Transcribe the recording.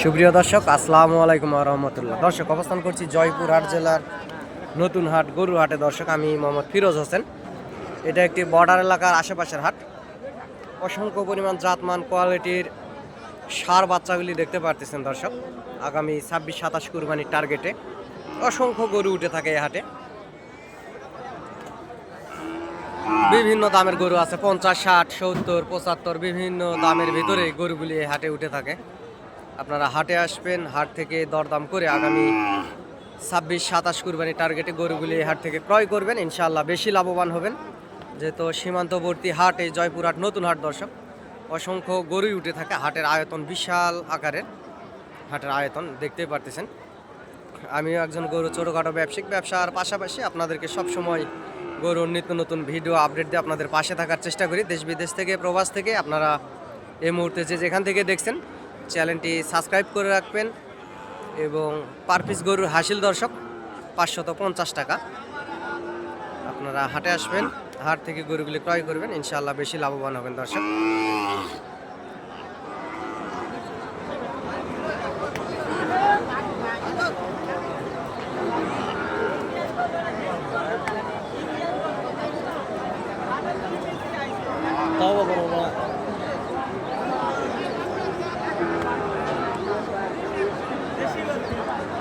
সুপ্রিয় দর্শক, আসসালামু আলাইকুম ওয়া রাহমাতুল্লাহ। দর্শক, অবস্থান করছি জয়পুরহাট জেলার নতুন হাট গরুর হাটে। দর্শক, আমি মোহাম্মদ ফিরোজ হোসেন। এটা একটি বর্ডার এলাকার আশেপাশের হাট। অসংখ্য পরিমাণ জাতমান কোয়ালিটির ষাঁড় বাচ্চাগুলি দেখতে পারতেছেন দর্শক। আগামী 26-27 কুরবানির টার্গেটে অসংখ্য গরু উঠে থাকে এই হাটে। বিভিন্ন দামের গরু আছে, 50, 60, 70, 75 বিভিন্ন দামের ভিতরে গরুগুলি এই হাটে উঠে থাকে। আপনারা হাটে আসবেন, হাট থেকে দরদাম করে আগামী 26-27 কুরবানি টার্গেটে গরুগুলি এই হাট থেকে ক্রয় করবেন। ইনশাআল্লাহ বেশি লাভবান হবেন, যেহেতু সীমান্তবর্তী হাট এই জয়পুরহাট নতুন হাট। দর্শক, অসংখ্য গরুই উঠে থাকে। হাটের আয়তন বিশাল আকারের, হাটের আয়তন দেখতেই পারতেছেন। আমিও একজন গরু ছোটোখাটো ব্যবসার পাশাপাশি আপনাদেরকে সবসময় গরুর নিত্য নতুন ভিডিও আপডেট দিয়ে আপনাদের পাশে থাকার চেষ্টা করি। দেশ বিদেশ থেকে, প্রবাস থেকে আপনারা এই মুহূর্তে যেখান থেকে দেখছেন চ্যানেলটি সাবস্ক্রাইব করে রাখবেন। এবং পার পিস গরুর হাসিল দর্শক 550 টাকা। আপনারা হাটে আসবেন, হাট থেকে গরুগুলি ক্রয় করবেন, ইনশাআল্লাহ বেশি লাভবান হবেন দর্শক। তাও